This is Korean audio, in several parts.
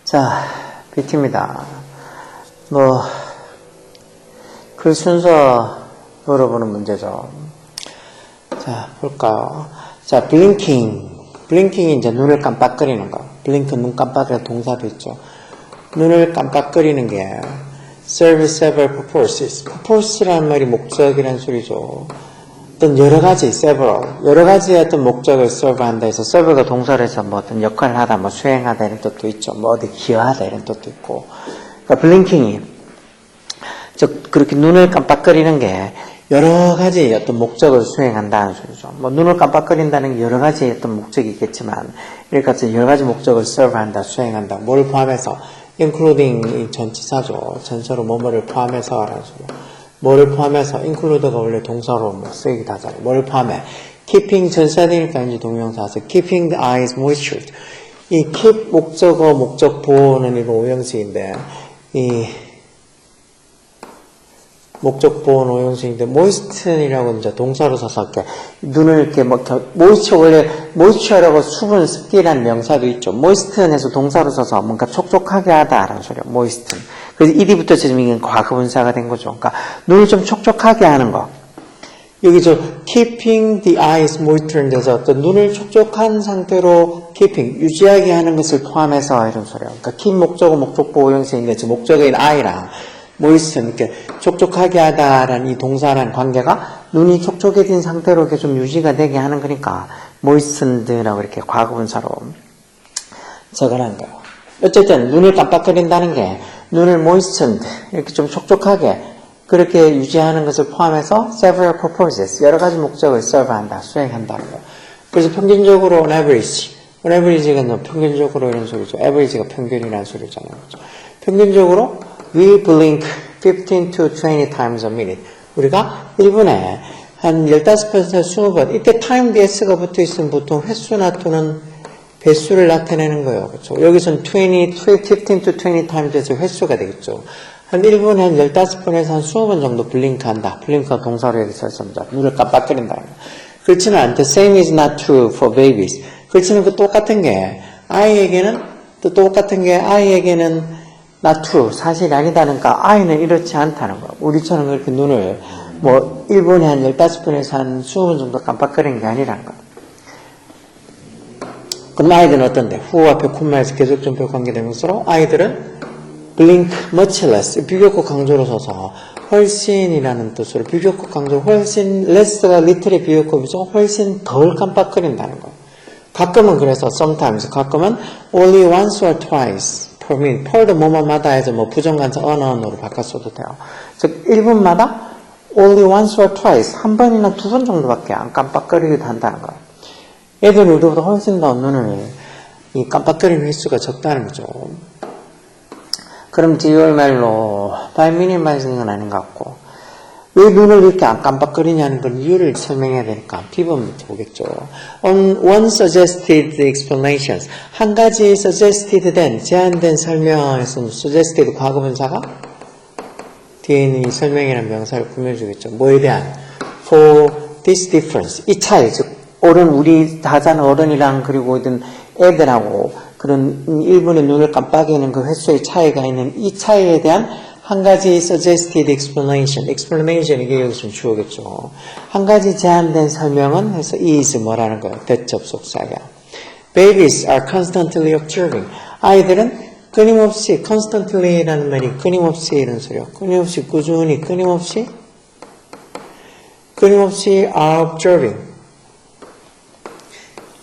자, BT입니다. 글 순서 물어보는 문제죠. 자, 볼까요? 자, 블링킹이 이제 눈을 깜빡거리는 거. 블링크, 눈 깜빡이는 동사도 있죠. 눈을 깜빡거리는 게 serve several purposes. purpose라는 말이 목적이라는 소리죠. 어떤 여러 가지의 어떤 목적을 serve한다 해서 serve가 동사로 해서 뭐 어떤 역할을 하다, 뭐 수행하다 이런 뜻도 있죠. 뭐 어디 기여하다 이런 뜻도 있고. 그러니까 블링킹이 그렇게 눈을 깜빡거리는 게 여러 가지 어떤 목적을 수행한다는 소리죠. 뭐 눈을 깜빡거린다는 게 여러 가지 어떤 목적이 있겠지만 이렇게 여러 가지 목적을 serve한다, 수행한다. 뭘 포함해서 including 이 전치사죠. 전체로 뭐뭐를 포함해서라는 소리죠. 뭐를 포함해서 include가 원래 동사로 뭐 쓰이기도 하잖아요. 뭐를 포함해 keeping 전사되니까 이제 동명사에서 keeping the eyes moistured. 이 keep 목적어 목적 보호는 이거 오형식인데 이 목적 보호는 오형식인데 moisten이라고 이제 동사로 써서 이렇게 눈을 이렇게 뭐 원래 moisture라고 수분 습기라는 명사도 있죠. moisten에서 동사로 써서 뭔가 촉촉하게 하다라는 소리예요. moisten. 그래서 이디부터 지금 이게 과거분사가 된 거죠. 그러니까 눈을 좀 촉촉하게 하는 거. 여기 keeping the eyes moistened 해서 어떤 눈을 촉촉한 상태로 keeping, 유지하게 하는 것을 포함해서 이런 소리예요. 그러니까 keep 목적어 목적 보호 형식인데 지금 목적어인 eye랑 moisten, 이렇게 촉촉하게 하다라는 이 동사라는 관계가 눈이 촉촉해진 상태로 이렇게 좀 유지가 되게 하는 거니까 moistened라고 이렇게 과거분사로 적어놓은 거예요. 어쨌든 눈을 깜빡거린다는 게 눈을 moistened, 이렇게 좀 촉촉하게 그렇게 유지하는 것을 포함해서 several purposes, 여러 가지 목적을 serve한다, 수행한다는 거예요. 그래서 평균적으로 on average가 평균적으로 이런 소리죠. average가 평균이라는 소리잖아요. 평균적으로 we blink 15 to 20 times a minute. 우리가 1분에 한 15번에서 20번, 이때 time s가 붙어 있으면 보통 횟수나 또는 배수를 나타내는 거예요. 그렇죠? 여기서는 15 to 20 times 해서 횟수가 되겠죠. 한 1분에 한 15번에서 한 20번 정도 블링크한다. 블링크가 동사로 여기서 했습니다. 눈을 깜빡거린다. 그렇지는 않대. Same is not true for babies. 그렇지는 그 똑같은 게 아이에게는 not true. 사실이 아니다니까 아이는 이렇지 않다는 거예요. 우리처럼 그렇게 눈을 뭐 1분에 한 15번에서 한 20번 정도 깜빡거리는 게 아니라는 거예요. 그럼 아이들은 어떤데? who 앞에 콤마에서 계속점표 관계대명사로 아이들은 blink much less, 비교급 강조로 써서 훨씬이라는 뜻으로 비교급 강조, 훨씬 less가 little의 비교급이죠. 훨씬 덜 깜빡거린다는 거예요. 가끔은 그래서 sometimes, 가끔은 only once or twice per minute, per도 뭐뭐마다 해서 뭐 부정관사 언어로 바꿨어도 돼요. 즉 1분마다 only once or twice, 한 번이나 두 번 정도밖에 안 깜빡거리기도 한다는 거예요. 애들은 우리보다 훨씬 더 눈을 이 깜빡거리는 횟수가 적다는 거죠. 그럼 듀얼 말로 by minimizing은 아닌 것 같고, 왜 눈을 이렇게 안 깜빡거리냐는 건 이유를 설명해야 되니까 B번 밑에 보겠죠. On one suggested explanations, 한 가지 suggested 된, 제안된 설명에서 suggested 과거분사가 뒤에 있는 이 설명이라는 명사를 꾸며주겠죠. 뭐에 대한? For this difference, 이 차이, 즉 우리 다자는 어른이랑 그리고 애들하고 그런 1분의 눈을 깜빡이는 그 횟수의 차이가 있는 이 차이에 대한 한 가지 suggested explanation 이게 여기서 주어겠죠. 한 가지 제안된 설명은 해서 is 뭐라는 거예요. 대접속사야. Babies are constantly observing. 아이들은 끊임없이 constantly라는 말이 끊임없이 이런 소리요. 끊임없이 꾸준히 끊임없이 are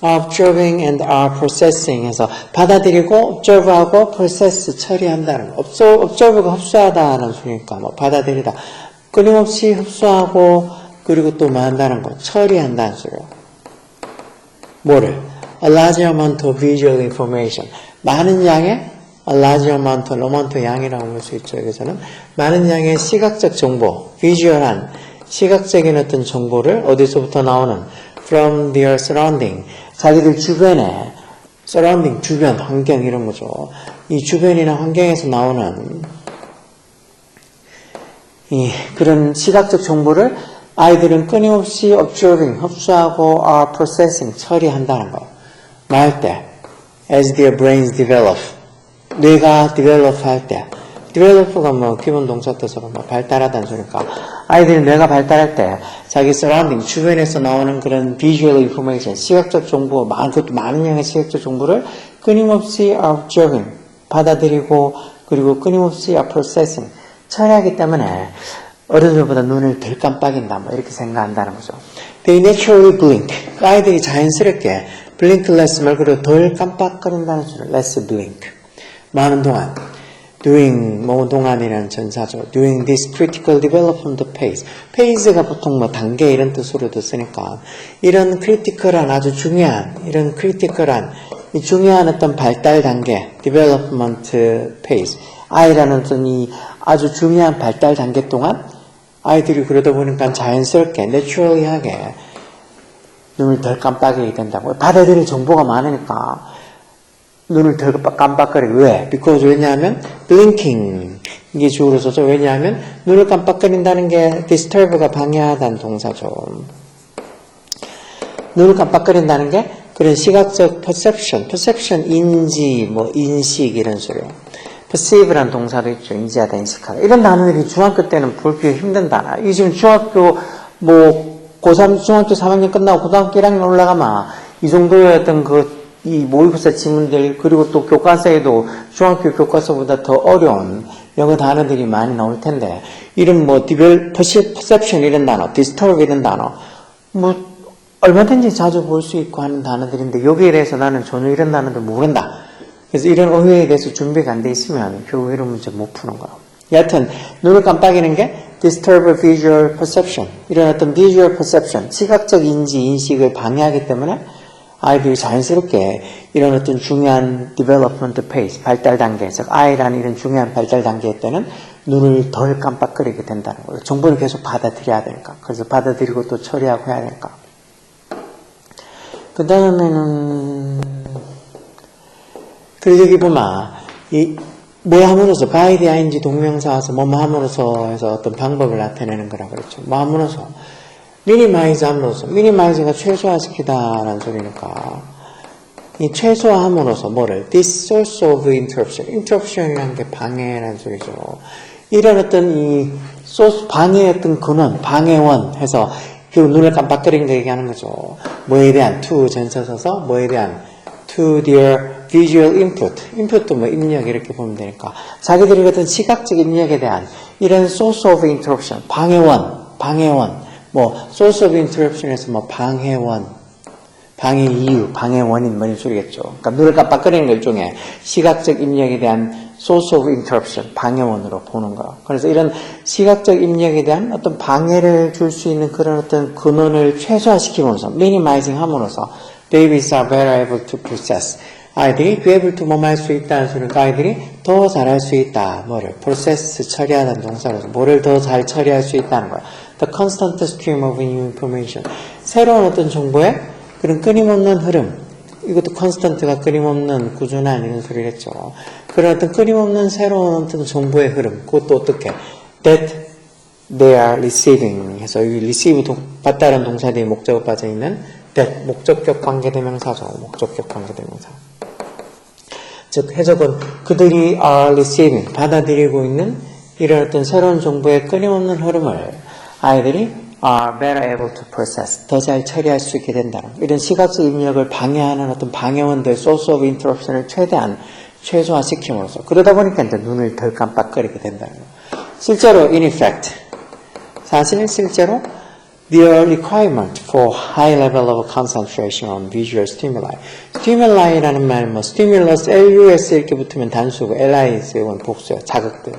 observing and are processing 해서 받아들이고 observe하고 process 처리한다는 거. observe가 흡수하다는 소리니까 뭐 받아들이다. 끊임없이 흡수하고 그리고 또 뭐 한다는 거. 처리한다는 소리요. 뭐를? A large amount of visual information. 많은 양의 a large amount 양이라고 볼 수 있죠. 여기서는 많은 양의 시각적 정보, visual한 시각적인 어떤 정보를 어디서부터 나오는 from their surrounding. 자기들 주변에 surrounding, 주변, 환경 이런 거죠. 이 주변이나 환경에서 나오는 그런 시각적 정보를 아이들은 끊임없이 observing, 흡수하고 are processing, 처리한다는 거. 말할 때, as their brains develop, 뇌가 develop 할 때, develop가 뭐 기본 동사 뜻으로 뭐 발달하다는 소리니까 아이들이 뇌가 발달할 때 자기 surrounding, 주변에서 나오는 그런 visual information, 시각적 정보, 그것도 많은 양의 시각적 정보를 끊임없이 observing, 받아들이고 그리고 끊임없이 processing, 처리하기 때문에 어른들보다 눈을 덜 깜빡인다 뭐 이렇게 생각한다는 거죠. They naturally blink. 아이들이 자연스럽게 blink less 말고도 덜 깜빡거린다는 소리. less blink. 많은 동안. During 뭐 동안이라는 전사죠. During this critical development phase. phase가 보통 뭐 단계 이런 뜻으로도 쓰니까 이런 critical한 아주 중요한 이런 critical한 이 중요한 어떤 발달 단계 development phase. 아이라는 어떤 이 아주 중요한 발달 단계 동안 아이들이 그러다 보니까 자연스럽게 내추럴리하게 눈을 덜 깜빡이게 된다고. 받아들일 정보가 많으니까 눈을 덜 깜빡거리고. 왜? because 왜냐하면 blinking 이게 주어로 써서 왜냐하면 눈을 깜빡거린다는 게 disturb가 방해하다는 동사죠. 눈을 깜빡거린다는 게 그런 시각적 perception 인지 뭐 인식 이런 소리요. perceive라는 동사도 있죠. 인지하다, 인식하다. 이런 단어들이 중학교 때는 보기 힘든 단어. 이 지금 중학교 뭐 고3 중학교 3학년 끝나고 고등학교 1학년 올라가면 이 정도의 어떤 이 모의고사 지문들 그리고 또 교과서에도 중학교 교과서보다 더 어려운 영어 단어들이 많이 나올 텐데 이런 뭐 perception 이런 단어, disturb 이런 단어 뭐 얼마든지 자주 볼 수 있고 하는 단어들인데 여기에 대해서 나는 전혀 이런 단어들 모른다. 그래서 이런 오해에 대해서 준비가 안 돼 있으면 결국 이런 문제 못 푸는 거야. 여하튼 눈을 깜빡이는 게 disturb visual perception 이런 어떤 visual perception 시각적 인지 인식을 방해하기 때문에 아이들이 자연스럽게 이런 어떤 중요한 development phase 발달 단계 즉 아이라는 이런 중요한 발달 단계에 때는 눈을 덜 깜빡거리게 된다는 거예요. 정보를 계속 받아들여야 되니까. 그래서 받아들이고 또 처리하고 해야 되니까. 그 다음에는 그래서 여기 보면 뭐 함으로써 by the ing 동명사 와서 뭐 함으로써 해서 어떤 방법을 나타내는 거라고 그랬죠. 뭐 함으로써 minimize 함으로써 minimize가 최소화시키다라는 소리니까 이 최소화함으로써 뭐를 this source of interruption이라는 게 방해라는 소리죠. 이런 어떤 이 소스 방해의 어떤 근원 방해원 해서 결국 눈을 깜빡거리는 거 얘기하는 거죠. 뭐에 대한 to 전사 써서 뭐에 대한 to their visual input도 뭐 입력 이렇게 보면 되니까 자기들이 어떤 시각적 입력에 대한 이런 source of interruption 방해원 뭐 source of interruption에서 뭐 방해 이유 방해 원인 뭐 이런 소리겠죠. 그러니까 눈을 깜빡거리는 것 일종의 시각적 입력에 대한 source of interruption 방해원으로 보는 거. 그래서 이런 시각적 입력에 대한 어떤 방해를 줄 수 있는 그런 어떤 근원을 최소화시키면서 minimizing 함으로써 babies are better able to process 아이들이 be able to 뭐뭐 할 수 있다는 소리니까 아이들이 더 잘할 수 있다. 뭐를 process 처리하는 동사로서 뭐를 더 잘 처리할 수 있다는 거야. The constant stream of new information 새로운 어떤 정보의 그런 끊임없는 흐름 이것도 constant가 끊임없는 꾸준한 이런 소리겠죠. 그런 어떤 끊임없는 새로운 어떤 정보의 흐름 그것도 어떻게 that they are receiving 해서 이 receive 받다라는 동사들이 목적어 빠져있는 that 목적격 관계대명사죠. 목적격 관계대명사 즉 해석은 그들이 are receiving 받아들이고 있는 이런 어떤 새로운 정보의 끊임없는 흐름을 아이들이 are better able to process 더 잘 처리할 수 있게 된다는 이런 시각적 입력을 방해하는 어떤 방해원들 source of interruption을 최대한 최소화시킴으로써 그러다 보니까 이제 눈을 덜 깜빡거리게 된다는 거예요. 실제로 in effect 실제로 their requirement for high level of concentration on visual stimuli. stimulai라는 말은 뭐 stimulus, lus 이렇게 붙으면 단수고 lis은 복수예요. 자극들.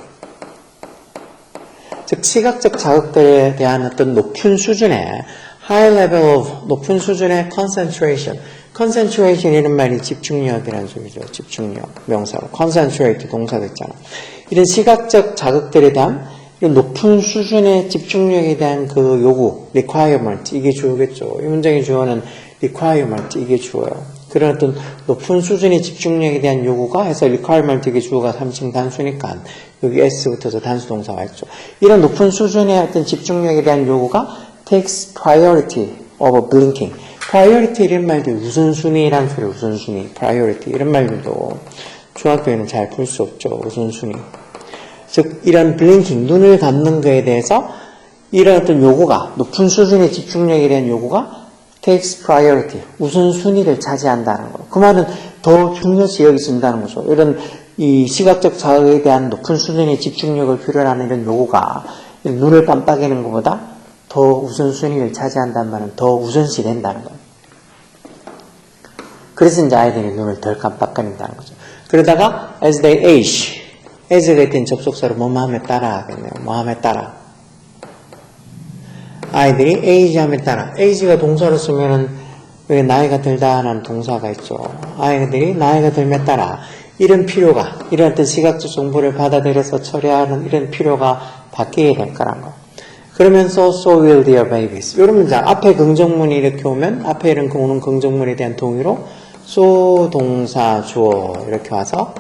즉 시각적 자극들에 대한 어떤 높은 수준의 high level of 높은 수준의 concentration. concentration 이런 말이 집중력이라는 소리죠. 집중력 명사로 concentrate 동사도 있잖아. 이런 시각적 자극들에 대한 이런 높은 수준의 집중력에 대한 그 요구, requirement, 이게 주어겠죠. 이 문장의 주어는 requirement, 이게 주어요. 그런 어떤 높은 수준의 집중력에 대한 요구가 해서 requirement, 이게 주어가 3층 단수니까 여기 s 붙어서 단수 동사가 있죠. 이런 높은 수준의 어떤 집중력에 대한 요구가 takes priority over blinking. priority 이런 말도 우선순위란 소리, 우선순위, priority 이런 말들도 중학교에는 잘 풀 수 없죠. 우선순위. 즉 이런 blinking, 눈을 감는 거에 대해서 이런 어떤 요구가, 높은 수준의 집중력에 대한 요구가 takes priority, 우선순위를 차지한다는 거예요. 그 말은 더 중요시 여기진다는 거죠. 이런 이 시각적 자극에 대한 높은 수준의 집중력을 필요로 하는 이런 요구가 눈을 깜빡이는 것보다 더 우선순위를 차지한다는 말은 더 우선시 된다는 거예요. 그래서 이제 아이들이 눈을 덜 깜빡거린다는 거죠. 그러다가 as they age, as가 있던 접속사로 뭐뭐함에 따라 하겠네요. 뭐함에 따라. 아이들이 age함에 따라. age가 동사로 쓰면은 왜 나이가 들다라는 동사가 있죠. 아이들이 나이가 들에 따라 이런 필요가, 이런 어떤 시각적 정보를 받아들여서 처리하는 이런 필요가 바뀌게 될 거란 거. 그러면서 so will their babies. 이런 문장, 앞에 긍정문이 이렇게 오면 앞에 이런 오는 긍정문에 대한 동의로 so 동사 주어 이렇게 와서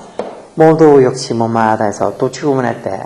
모두 역시 뭐마다 해서 또 취구문할 때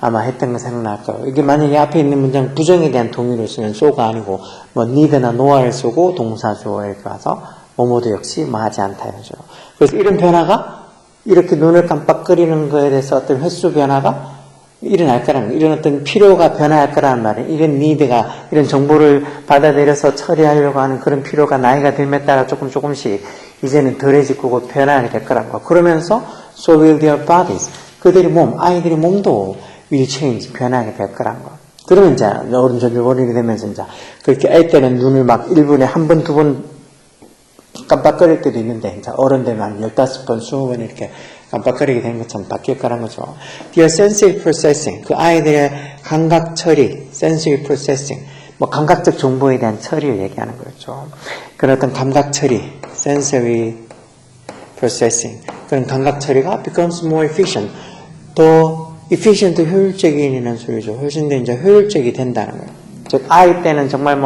아마 했던 거 생각날 거예요. 이게 만약에 앞에 있는 문장 부정에 대한 동의를 쓰면 so가 아니고 뭐 need나 no를 쓰고 동사 주어 이렇게 와서 모두 역시 뭐 하지 않다 이거죠. 그래서 이런 변화가 이렇게 눈을 깜빡거리는 거에 대해서 어떤 횟수 변화가 일어날 거라는 거예요. 이런 어떤 필요가 변화할 거라는 말이에요. 이런 need가 이런 정보를 받아들여서 처리하려고 하는 그런 필요가 나이가 들에 따라 조금씩 이제는 덜해지고 곧 변화하게 될 거라는 거예요. 그러면서 so will their bodies. 그들의 몸, 아이들의 몸도 will change, 변하게 될 거라는 거예요. 그러면 이제 어른이 되면서 이제 그렇게 아이 때는 눈을 막 1분에 한 번, 두 번 깜빡거릴 때도 있는데 이제 어른 되면 한 15번, 20번 이렇게 깜빡거리게 되는 것처럼 바뀔 거란 거죠. Their sensory processing, 그 아이들의 감각 처리, sensory processing, 뭐 감각적 정보에 대한 처리를 얘기하는 거죠. 그런 어떤 감각 처리, sensory processing, 그런 감각 처리가 becomes more efficient, 더 efficient, 효율적이라는 소리죠. 훨씬 더 이제 효율적이 된다는 거예요. 즉, 아이 때는 정말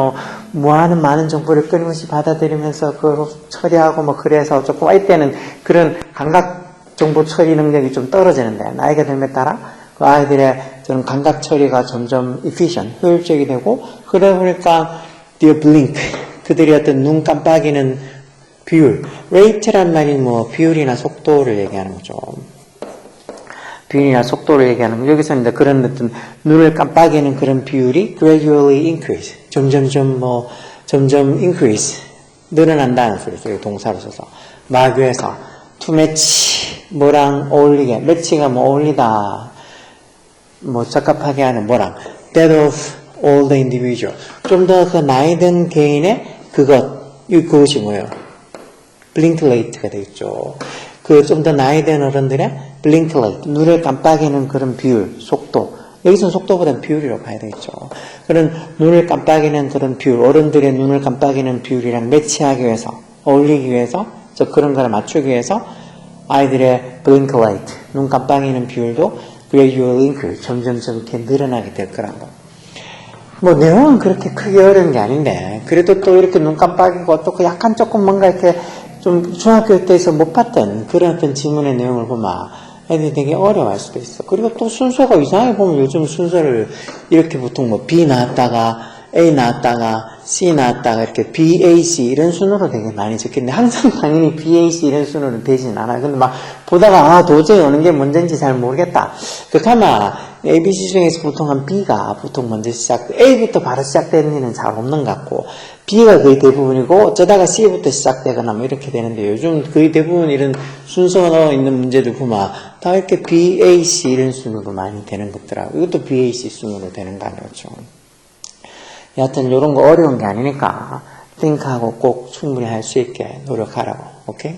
무한한 많은 정보를 끊임없이 받아들이면서 그걸 처리하고 그래서 조금 아이 때는 그런 감각 정보 처리 능력이 좀 떨어지는데, 나이가 들에 따라 그 아이들의 저는 감각 처리가 점점 efficient, 효율적이 되고, 그러다 보니까 their blink, 그들이 어떤 눈 깜빡이는 비율, rate란 말이 비율이나 속도를 얘기하는 거죠. 비율이나 속도를 얘기하는 거. 여기서는 이제 그런 어떤 눈을 깜빡이는 그런 비율이 gradually increase. 점점 increase. 늘어난다는 소리죠. 동사로 써서. 마귀에서 to match. 뭐랑 어울리게. match가 어울리다. 적합하게 하는 뭐랑. that of all the individual. 좀 더 그 나이 든 개인의 그것이 뭐예요? blink rate가 되겠죠. 그 좀 더 나이 든 어른들의 blink rate, 눈을 깜빡이는 그런 비율, 속도. 여기서는 속도보다는 비율이라고 봐야 되겠죠. 그런 눈을 깜빡이는 그런 비율, 어른들의 눈을 깜빡이는 비율이랑 매치하기 위해서, 어울리기 위해서, 그런 거를 맞추기 위해서 아이들의 blink rate, 눈 깜빡이는 비율도 gradually increase, 점점 이렇게 늘어나게 될 거란 거. 내용은 그렇게 크게 어려운 게 아닌데, 그래도 또 이렇게 눈 깜빡이고 또 약간 조금 뭔가 이렇게 좀 중학교 때에서 못 봤던 그런 어떤 지문의 내용을 보면 애들이 되게 어려워할 수도 있어. 그리고 또 순서가 이상하게 보면 요즘 순서를 이렇게 보통 B 나왔다가 A 나왔다가 C 나왔다가 이렇게 B, A, C 이런 순으로 되게 많이 적겠는데 항상 당연히 B, A, C 이런 순으로는 되진 않아요. 근데 보다가 도저히 어느 게 문제인지 잘 모르겠다. 그렇다면 ABC 중에서 보통 한 B가 보통 먼저 A부터 바로 시작되는 일은 잘 없는 것 같고 B가 거의 대부분이고 어쩌다가 C부터 시작되거나 이렇게 되는데 요즘 거의 대부분 이런 순서가 있는 문제들 보면 다 이렇게 B, A, C 이런 순으로 많이 되는 것더라고요. 이것도 B, A, C 순으로 되는 거 아니었죠. 여하튼 이런 거 어려운 게 아니니까 think하고 꼭 충분히 할 수 있게 노력하라고. 오케이?